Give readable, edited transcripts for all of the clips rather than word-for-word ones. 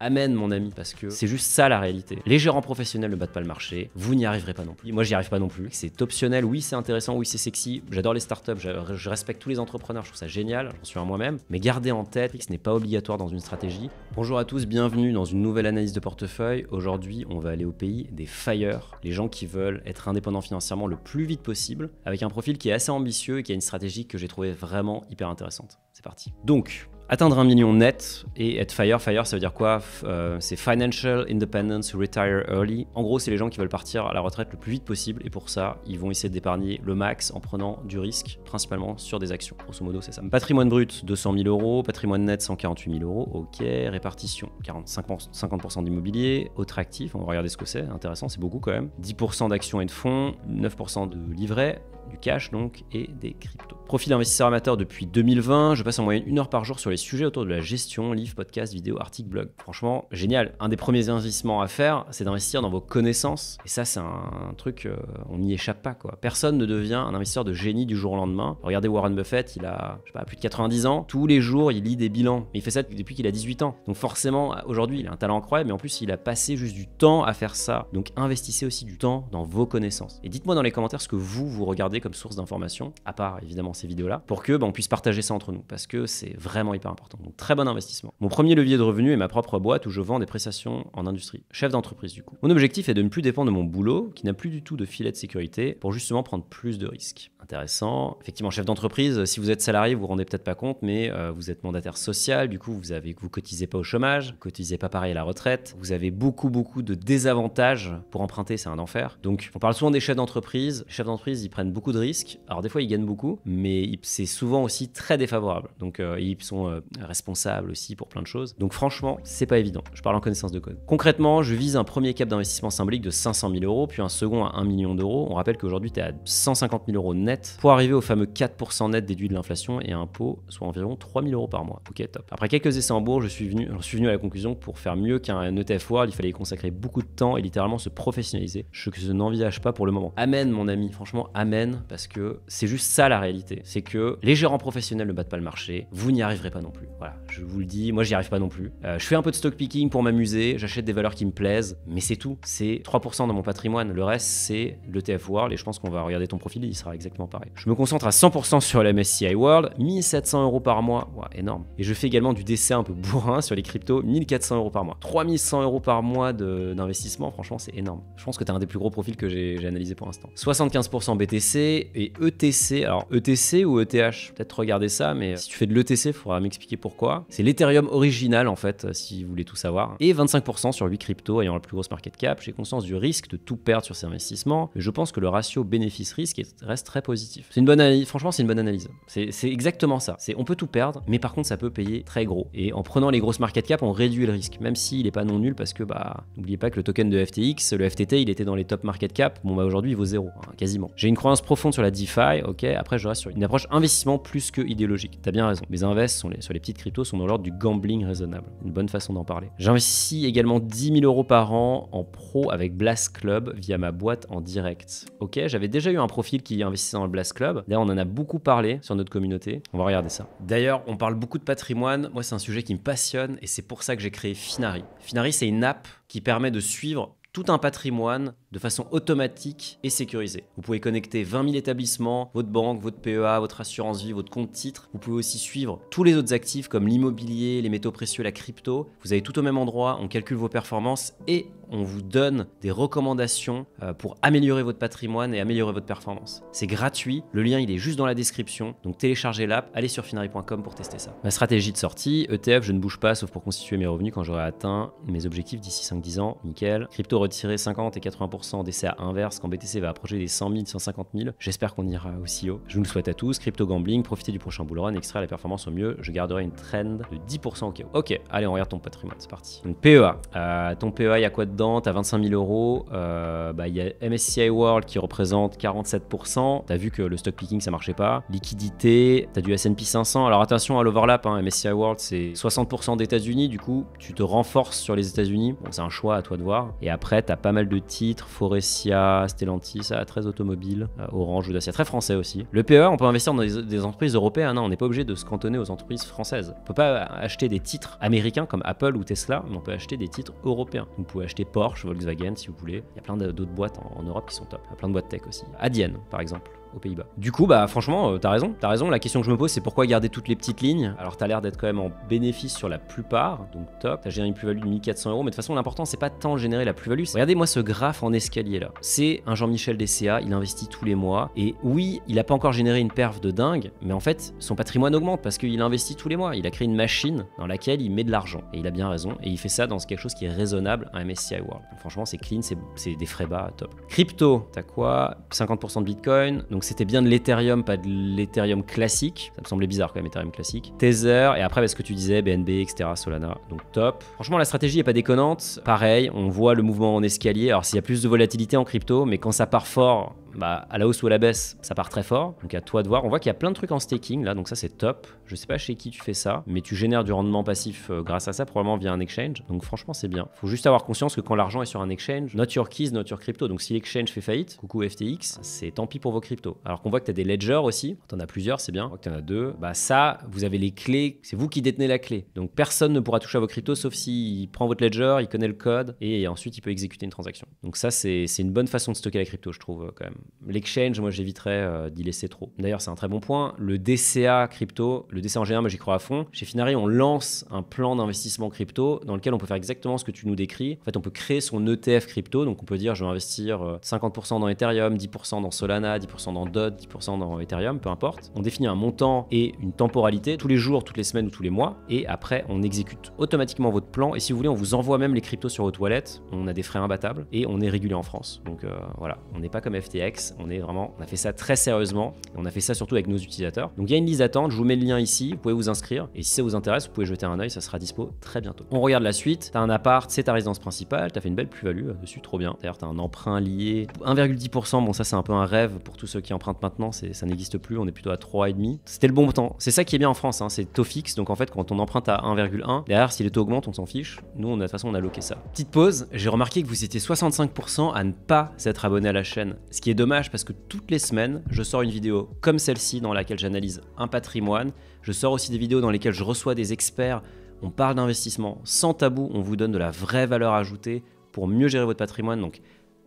Amen mon ami, parce que c'est juste ça la réalité. Les gérants professionnels ne battent pas le marché, vous n'y arriverez pas non plus. Moi j'y arrive pas non plus. C'est optionnel, oui c'est intéressant, oui c'est sexy, j'adore les startups, je respecte tous les entrepreneurs, je trouve ça génial, j'en suis un moi-même. Mais gardez en tête que ce n'est pas obligatoire dans une stratégie. Bonjour à tous, bienvenue dans une nouvelle analyse de portefeuille. Aujourd'hui on va aller au pays des FIRE, les gens qui veulent être indépendants financièrement le plus vite possible, avec un profil qui est assez ambitieux et qui a une stratégie que j'ai trouvée vraiment hyper intéressante. C'est parti. Donc, atteindre 1 million net et être FIRE. FIRE, ça veut dire quoi? C'est Financial Independence Retire Early. En gros, c'est les gens qui veulent partir à la retraite le plus vite possible et pour ça, ils vont essayer d'épargner le max en prenant du risque, principalement sur des actions. Grosso modo, c'est ça. Patrimoine brut, 200 000 euros. Patrimoine net, 148 000 euros. Ok. Répartition, 50% d'immobilier. Autre actif, on va regarder ce que c'est. Intéressant, c'est beaucoup quand même. 10% d'actions et de fonds, 9% de livrets, du cash donc, et des cryptos. Profil investisseur amateur depuis 2020, je passe en moyenne 1 heure par jour sur les sujets autour de la gestion, livres, podcasts, vidéos, articles, blogs. Franchement, génial. Un des premiers investissements à faire, c'est d'investir dans vos connaissances. Et ça, c'est un truc, on n'y échappe pas, quoi. Personne ne devient un investisseur de génie du jour au lendemain. Regardez Warren Buffett, il a, je sais pas, plus de 90 ans. Tous les jours, il lit des bilans. Mais il fait ça depuis qu'il a 18 ans. Donc forcément, aujourd'hui, il a un talent incroyable, mais en plus, il a passé juste du temps à faire ça. Donc investissez aussi du temps dans vos connaissances. Et dites-moi dans les commentaires ce que vous regardez comme source d'information, à part évidemment ces vidéos-là, pour que on puisse partager ça entre nous, parce que c'est vraiment hyper important. Donc très bon investissement. Mon premier levier de revenu est ma propre boîte où je vends des prestations en industrie. Chef d'entreprise du coup. Mon objectif est de ne plus dépendre de mon boulot, qui n'a plus du tout de filet de sécurité, pour justement prendre plus de risques. Intéressant. Effectivement, chef d'entreprise, si vous êtes salarié, vous vous rendez peut-être pas compte, mais vous êtes mandataire social, du coup vous cotisez pas au chômage, vous cotisez pas pareil à la retraite, vous avez beaucoup de désavantages pour emprunter, c'est un enfer. Donc on parle souvent des chefs d'entreprise. Les chefs d'entreprise, ils prennent beaucoup de risques. Alors des fois ils gagnent beaucoup, mais c'est souvent aussi très défavorable. Donc ils sont responsables aussi pour plein de choses. Donc franchement, c'est pas évident. Je parle en connaissance de cause. Concrètement, je vise un premier cap d'investissement symbolique de 500 000 euros, puis un second à 1 million d'euros. On rappelle qu'aujourd'hui, tu es à 150 000 euros net pour arriver au fameux 4% net déduit de l'inflation et un impôt, soit environ 3 000 euros par mois. Ok, top. Après quelques essais en bourse, je suis venu à la conclusion que pour faire mieux qu'un ETF World, il fallait y consacrer beaucoup de temps et littéralement se professionnaliser. Ce que je n'envisage pas pour le moment. Amen, mon ami. Franchement, amen, parce que c'est juste ça la réalité. C'est que les gérants professionnels ne battent pas le marché. Vous n'y arriverez pas non plus. Voilà, je vous le dis. Moi, j'y arrive pas non plus. Je fais un peu de stock picking pour m'amuser. J'achète des valeurs qui me plaisent, mais c'est tout. C'est 3% dans mon patrimoine. Le reste, c'est l'ETF World et je pense qu'on va regarder ton profil, il sera exactement pareil. Je me concentre à 100% sur la MSCI World, 1700 euros par mois. Ouais, énorme. Et je fais également du décès un peu bourrin sur les cryptos, 1400 euros par mois. 3100 euros par mois d'investissement, franchement, c'est énorme. Je pense que tu as un des plus gros profils que j'ai analysé pour l'instant. 75% BTC et ETC. Alors, ETC ou ETH, peut-être regarder ça, mais si tu fais de l'ETC, il faudra m'expliquer pourquoi. C'est l'Ethereum original, en fait, si vous voulez tout savoir. Et 25% sur 8 cryptos ayant la plus grosse market cap. J'ai conscience du risque de tout perdre sur ces investissements, mais je pense que le ratio bénéfice-risque reste très positif. C'est une bonne analyse, franchement, c'est une bonne analyse. C'est exactement ça. On peut tout perdre, mais par contre, ça peut payer très gros. Et en prenant les grosses market cap, on réduit le risque, même s'il n'est pas non nul, parce que, n'oubliez pas que le token de FTX, le FTT, il était dans les top market cap. Bon, aujourd'hui, il vaut 0, hein, quasiment. J'ai une croyance profonde sur la DeFi, ok. Après, je reste sur une approche investissement plus que idéologique. T'as bien raison. Mes invests sur les petites cryptos sont dans l'ordre du gambling raisonnable. Une bonne façon d'en parler. J'investis également 10 000 euros par an en pro avec Blast Club via ma boîte en direct. Ok, j'avais déjà eu un profil qui investissait dans le Blast Club. D'ailleurs, on en a beaucoup parlé sur notre communauté. On va regarder ça. D'ailleurs, on parle beaucoup de patrimoine. Moi, c'est un sujet qui me passionne et c'est pour ça que j'ai créé Finari. Finari, c'est une app qui permet de suivre tout un patrimoine de façon automatique et sécurisée. Vous pouvez connecter 20 000 établissements, votre banque, votre PEA, votre assurance vie, votre compte titre. Vous pouvez aussi suivre tous les autres actifs comme l'immobilier, les métaux précieux, la crypto. Vous avez tout au même endroit, on calcule vos performances et on vous donne des recommandations pour améliorer votre patrimoine et améliorer votre performance. C'est gratuit, le lien il est juste dans la description, donc téléchargez l'app, allez sur finari.com pour tester ça. Ma stratégie de sortie, ETF, je ne bouge pas sauf pour constituer mes revenus quand j'aurai atteint mes objectifs d'ici 5-10 ans, nickel. Crypto retirer 50 et 80% d'essais à inverse quand BTC va approcher les 100 000, 150 000. J'espère qu'on ira aussi haut. Je vous le souhaite à tous. Crypto gambling, profitez du prochain bull run, extraire la performance au mieux. Je garderai une trend de 10% au cas où. Ok, allez, on regarde ton patrimoine, c'est parti. Donc PEA. Ton PEA, il y a quoi dedans? T'as 25 000 euros. Il y a MSCI World qui représente 47%. T'as vu que le stock picking, ça marchait pas. Liquidité, t'as du S&P 500. Alors attention à l'overlap, hein. MSCI World, c'est 60% d'États-Unis. Du coup, tu te renforces sur les États-Unis. Bon, c'est un choix à toi de voir. Et après, t'as pas mal de titres, Forestia, Stellantis, très automobile, Orange ou Dacia, très français aussi. Le PEA, on peut investir dans des entreprises européennes, hein, on n'est pas obligé de se cantonner aux entreprises françaises. On peut pas acheter des titres américains comme Apple ou Tesla, mais on peut acheter des titres européens. Vous pouvez acheter Porsche, Volkswagen si vous voulez. Il y a plein d'autres boîtes en Europe qui sont top. Il y a plein de boîtes tech aussi. Adyen, par exemple, aux Pays-Bas. Du coup, franchement, t'as raison. La question que je me pose, c'est pourquoi garder toutes les petites lignes? Alors, t'as l'air d'être quand même en bénéfice sur la plupart, donc top. T'as généré une plus-value de 1400 €, mais de toute façon, l'important, c'est pas tant générer la plus-value. Regardez-moi ce graphe en escalier là. C'est un Jean-Michel DCA, il investit tous les mois. Et oui, il a pas encore généré une perf de dingue, mais en fait, son patrimoine augmente parce qu'il investit tous les mois. Il a créé une machine dans laquelle il met de l'argent. Et il a bien raison. Et il fait ça dans quelque chose qui est raisonnable à MSCI World. Donc, franchement, c'est clean, c'est des frais bas, top. Crypto, t'as quoi? 50% de Bitcoin. Donc, c'était bien de l'Ethereum, pas de l'Ethereum classique. Ça me semblait bizarre quand même, Ethereum classique. Tether, et après, ce que tu disais, BNB, etc., Solana. Donc, top. Franchement, la stratégie est pas déconnante. Pareil, on voit le mouvement en escalier. Alors, s'il y a plus de volatilité en crypto, mais quand ça part fort, à la hausse ou à la baisse, ça part très fort. Donc à toi de voir. On voit qu'il y a plein de trucs en staking là, donc ça c'est top. Je sais pas chez qui tu fais ça, mais tu génères du rendement passif grâce à ça, probablement via un exchange. Donc franchement c'est bien. Faut juste avoir conscience que quand l'argent est sur un exchange, not your keys, not your crypto. Donc si l'exchange fait faillite, coucou FTX, c'est tant pis pour vos cryptos. Alors qu'on voit que tu as des ledgers aussi. T'en as plusieurs, c'est bien. On voit que t'en as deux. Ça, vous avez les clés. C'est vous qui détenez la clé. Donc personne ne pourra toucher à vos cryptos sauf s'il prend votre ledger, il connaît le code et ensuite il peut exécuter une transaction. Donc ça c'est une bonne façon de stocker la crypto, je trouve quand même. L'exchange, moi j'éviterais d'y laisser trop. D'ailleurs, c'est un très bon point. Le DCA crypto, le DCA en général, moi j'y crois à fond. Chez Finari, on lance un plan d'investissement crypto dans lequel on peut faire exactement ce que tu nous décris. En fait, on peut créer son ETF crypto. Donc, on peut dire je vais investir 50% dans Ethereum, 10% dans Solana, 10% dans DOT, 10% dans Ethereum, peu importe. On définit un montant et une temporalité tous les jours, toutes les semaines ou tous les mois. Et après, on exécute automatiquement votre plan. Et si vous voulez, on vous envoie même les cryptos sur votre wallet. On a des frais imbattables et on est régulé en France. Donc, voilà, on n'est pas comme FTX. On a fait ça très sérieusement et on a fait ça surtout avec nos utilisateurs. Donc il y a une liste d'attente, je vous mets le lien ici, vous pouvez vous inscrire et si ça vous intéresse, vous pouvez jeter un œil, ça sera dispo très bientôt. On regarde la suite, t'as un appart, c'est ta résidence principale, t'as fait une belle plus-value dessus, trop bien. D'ailleurs t'as un emprunt lié, 1,10%, bon ça c'est un peu un rêve pour tous ceux qui empruntent maintenant, ça n'existe plus, on est plutôt à 3,5. C'était le bon temps, c'est ça qui est bien en France, hein, c'est taux fixe, donc en fait quand on emprunte à 1,1, derrière si les taux augmentent on s'en fiche, nous de toute façon on a loqué ça. Petite pause, j'ai remarqué que vous étiez 65% à ne pas s'être abonné à la chaîne, ce qui est dommage parce que toutes les semaines, je sors une vidéo comme celle-ci dans laquelle j'analyse un patrimoine. Je sors aussi des vidéos dans lesquelles je reçois des experts. On parle d'investissement sans tabou. On vous donne de la vraie valeur ajoutée pour mieux gérer votre patrimoine. Donc,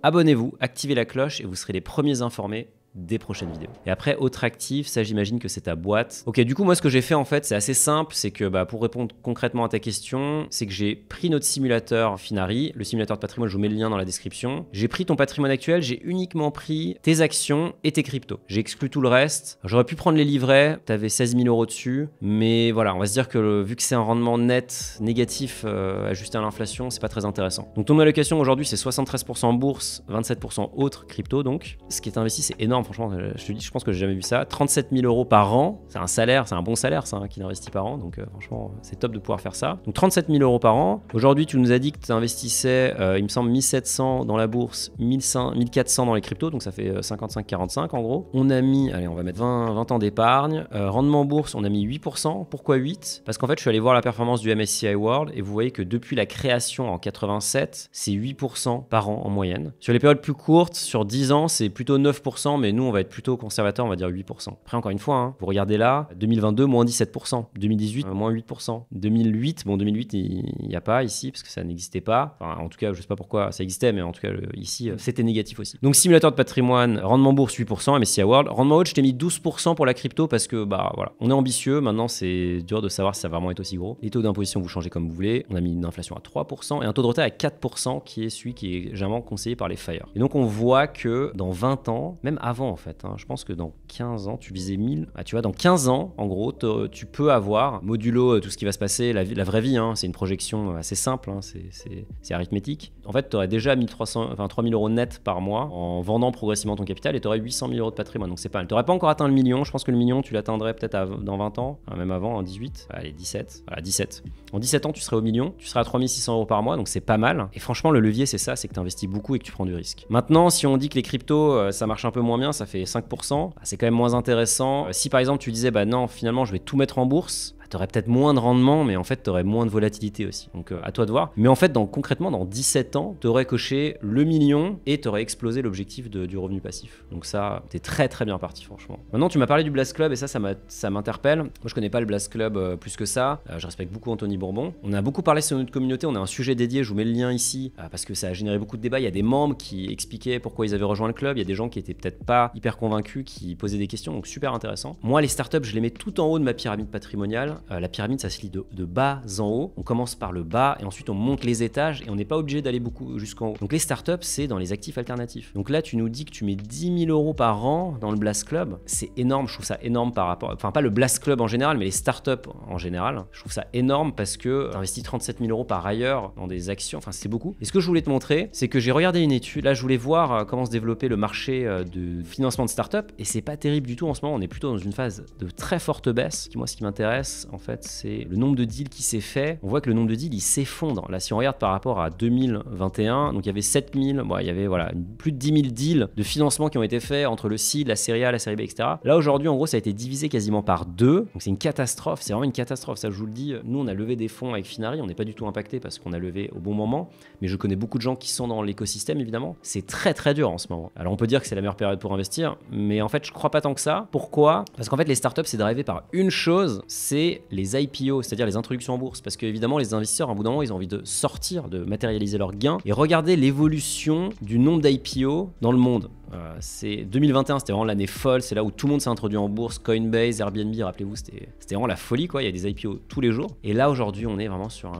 abonnez-vous, activez la cloche et vous serez les premiers informés des prochaines vidéos. Et après, autre actif, ça j'imagine que c'est ta boîte. Ok, du coup moi ce que j'ai fait en fait c'est assez simple, c'est que pour répondre concrètement à ta question, c'est que j'ai pris notre simulateur Finari, le simulateur de patrimoine, je vous mets le lien dans la description. J'ai pris ton patrimoine actuel, j'ai uniquement pris tes actions et tes cryptos. J'ai exclu tout le reste. J'aurais pu prendre les livrets, t'avais 16 000 € dessus, mais voilà, on va se dire que vu que c'est un rendement net négatif ajusté à l'inflation, c'est pas très intéressant. Donc ton allocation aujourd'hui c'est 73% en bourse, 27% autres crypto donc. Ce qui est investi c'est énorme. Franchement, je te dis, je pense que j'ai jamais vu ça. 37 000 € par an, c'est un salaire, c'est un bon salaire ça, qu'il investit par an. Donc franchement, c'est top de pouvoir faire ça. Donc 37 000 € par an. Aujourd'hui, tu nous as dit que tu investissais, il me semble, 1700 dans la bourse, 1400 dans les cryptos. Donc ça fait 55-45 en gros. On a mis, allez, on va mettre 20 ans d'épargne. Rendement bourse, on a mis 8%. Pourquoi 8? Parce qu'en fait, je suis allé voir la performance du MSCI World et vous voyez que depuis la création en 87, c'est 8% par an en moyenne. Sur les périodes plus courtes, sur 10 ans, c'est plutôt 9%, mais nous, on va être plutôt conservateur, on va dire 8%. Après, encore une fois, hein, vous regardez là, 2022, moins 17%. 2018, moins 8%. 2008, bon, 2008, il n'y a pas ici, parce que ça n'existait pas. Enfin, en tout cas, je ne sais pas pourquoi ça existait, mais en tout cas, ici, c'était négatif aussi. Donc, simulateur de patrimoine, rendement bourse 8%, MSCI World. Rendement haut, je t'ai mis 12% pour la crypto, parce que, voilà, on est ambitieux. Maintenant, c'est dur de savoir si ça va vraiment être aussi gros. Les taux d'imposition, vous changez comme vous voulez. On a mis une inflation à 3% et un taux de retard à 4%, qui est celui qui est généralement conseillé par les FIRE. Et donc, on voit que dans 20 ans, même avant, en fait, hein, je pense que dans 15 ans, tu visais 1000. Ah, tu vois, dans 15 ans, en gros, tu peux avoir, modulo tout ce qui va se passer, la vraie vie, hein, c'est une projection assez simple, hein, c'est arithmétique. En fait, tu aurais déjà 3000 € net par mois en vendant progressivement ton capital et tu aurais 800 000 € de patrimoine. Donc, c'est pas mal. Tu n'aurais pas encore atteint le million. Je pense que le million, tu l'atteindrais peut-être dans 20 ans, même avant, en 18. Allez, 17. Voilà, 17. En 17 ans, tu serais au million. Tu serais à 3600 € par mois. Donc, c'est pas mal. Et franchement, le levier, c'est ça, c'est que tu investis beaucoup et que tu prends du risque. Maintenant, si on dit que les cryptos, ça marche un peu moins bien, ça fait 5%. C'est quand même moins intéressant. Si par exemple tu disais non, finalement je vais tout mettre en bourse, t'aurais peut-être moins de rendement, mais en fait, t'aurais moins de volatilité aussi. Donc, à toi de voir. Mais en fait, concrètement, dans 17 ans, t'aurais coché le million et t'aurais explosé l'objectif du revenu passif. Donc ça, t'es très très bien parti, franchement. Maintenant, tu m'as parlé du Blast Club et ça m'interpelle. Moi, je connais pas le Blast Club plus que ça. Je respecte beaucoup Anthony Bourbon. On a beaucoup parlé sur notre communauté. On a un sujet dédié. Je vous mets le lien ici parce que ça a généré beaucoup de débats. Il y a des membres qui expliquaient pourquoi ils avaient rejoint le club. Il y a des gens qui étaient peut-être pas hyper convaincus, qui posaient des questions. Donc super intéressant. Moi, les startups, je les mets tout en haut de ma pyramide patrimoniale. La pyramide, ça se lit de bas en haut. On commence par le bas et ensuite on monte les étages et on n'est pas obligé d'aller beaucoup jusqu'en haut. Donc les startups, c'est dans les actifs alternatifs. Donc là, tu nous dis que tu mets 10 000 € par an dans le Blast Club. C'est énorme. Je trouve ça énorme par rapport, enfin pas le Blast Club en général, mais les startups en général. Je trouve ça énorme parce que j'investis 37 000 € par ailleurs dans des actions. Enfin, c'est beaucoup. Et ce que je voulais te montrer, c'est que j'ai regardé une étude. Là, je voulais voir comment se développer le marché de financement de startups. Et c'est pas terrible du tout en ce moment. On est plutôt dans une phase de très forte baisse. Moi, ce qui m'intéresse, en fait, c'est le nombre de deals qui s'est fait. On voit que le nombre de deals, il s'effondre. Là, si on regarde par rapport à 2021, donc il y avait 7 000, il y avait plus de 10 000 deals de financement qui ont été faits entre le seed, la série A, la série B, etc. Là, aujourd'hui, en gros, ça a été divisé quasiment par 2. Donc, c'est une catastrophe. C'est vraiment une catastrophe. Ça, je vous le dis. Nous, on a levé des fonds avec Finari. On n'est pas du tout impacté parce qu'on a levé au bon moment. Mais je connais beaucoup de gens qui sont dans l'écosystème, évidemment. C'est très, très dur en ce moment. Alors, on peut dire que c'est la meilleure période pour investir. Mais en fait, je crois pas tant que ça. Pourquoi ? Parce qu'en fait, les startups, c'est drivé par une chose, c'est les IPO, c'est-à-dire les introductions en bourse. Parce que, évidemment, les investisseurs, à un bout d'un moment, ils ont envie de sortir, de matérialiser leurs gains et regarder l'évolution du nombre d'IPO dans le monde. C'est 2021, c'était vraiment l'année folle, c'est là où tout le monde s'est introduit en bourse, Coinbase, Airbnb, rappelez-vous, c'était vraiment la folie quoi, il y a des IPO tous les jours. Et là aujourd'hui, on est vraiment sur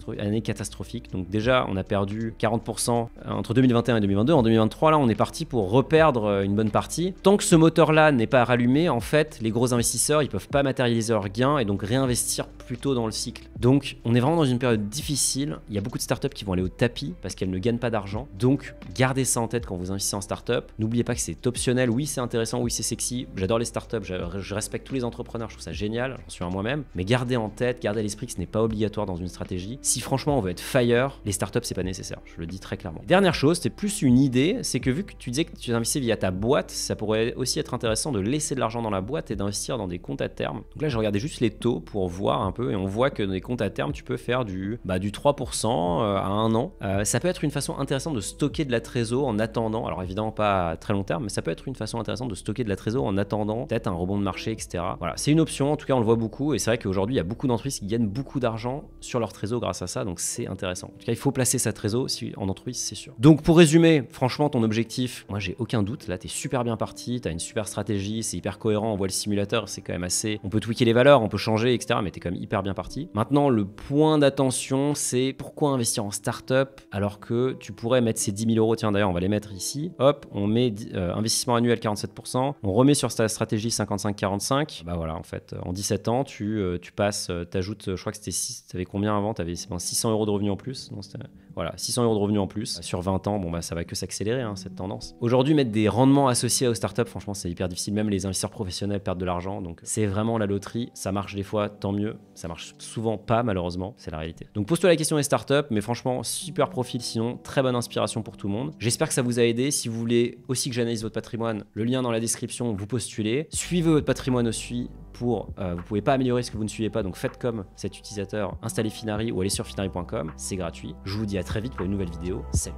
une année catastrophique. Donc déjà, on a perdu 40% entre 2021 et 2022. En 2023, là, on est parti pour reperdre une bonne partie. Tant que ce moteur-là n'est pas rallumé, en fait, les gros investisseurs, ils peuvent pas matérialiser leurs gains et donc réinvestir plus tôt dans le cycle. Donc, on est vraiment dans une période difficile. Il y a beaucoup de startups qui vont aller au tapis parce qu'elles ne gagnent pas d'argent. Donc, gardez ça en tête quand vous investissez en startup. N'oubliez pas que c'est optionnel. Oui, c'est intéressant. Oui, c'est sexy. J'adore les startups. Je respecte tous les entrepreneurs. Je trouve ça génial. J'en suis un moi-même. Mais gardez en tête, gardez à l'esprit que ce n'est pas obligatoire dans une stratégie. Si franchement on veut être fire, les startups, c'est pas nécessaire. Je le dis très clairement. Dernière chose, c'est plus une idée. C'est que vu que tu disais que tu investissais via ta boîte, ça pourrait aussi être intéressant de laisser de l'argent dans la boîte et d'investir dans des comptes à terme. Donc là, je regardais juste les taux pour voir un peu et on voit que dans les comptes à terme, tu peux faire du 3% à 1 an. Ça peut être une façon intéressante de stocker de la trésor en attendant. Alors évidemment, pas à très long terme, mais ça peut être une façon intéressante de stocker de la trésor en attendant peut-être un rebond de marché, etc. Voilà, c'est une option. En tout cas, on le voit beaucoup et c'est vrai qu'aujourd'hui, il y a beaucoup d'entreprises qui gagnent beaucoup d'argent sur leur trésor grâce à ça, donc c'est intéressant. En tout cas, il faut placer sa trésor en entreprise, c'est sûr. Donc pour résumer, franchement, ton objectif, moi j'ai aucun doute. Là, t'es super bien parti, t'as une super stratégie, c'est hyper cohérent. On voit le simulateur, c'est quand même assez. On peut tweaker les valeurs, on peut changer, etc. Mais t'es quand même hyper bien parti. Maintenant, le point d'attention, c'est pourquoi investir en startup alors que tu pourrais mettre ces 10 000 €. Tiens, d'ailleurs, on va les mettre ici. Hop, on met investissement annuel 47%. On remet sur ta stratégie 55-45. Bah voilà, en fait, en 17 ans, tu passes, t'ajoutes, je crois que c'était t'avais combien avant? T'avais 600 € de revenus en plus. Non, voilà, 600 € de revenus en plus. Sur 20 ans, bon bah ça va que s'accélérer cette tendance. Aujourd'hui, mettre des rendements associés aux startups, franchement, c'est hyper difficile. Même les investisseurs professionnels perdent de l'argent. Donc c'est vraiment la loterie. Ça marche des fois, tant mieux. Ça marche souvent pas, malheureusement. C'est la réalité. Donc pose-toi la question des startups, mais franchement, super profil sinon, très bonne inspiration pour tout le monde. J'espère que ça vous a aidé. Si vous voulez aussi que j'analyse votre patrimoine, le lien dans la description, vous postulez. Suivez votre patrimoine aussi vous pouvez pas améliorer ce que vous ne suivez pas, donc faites comme cet utilisateur, installez Finari ou allez sur finari.com, c'est gratuit. Je vous dis à très vite pour une nouvelle vidéo. Salut.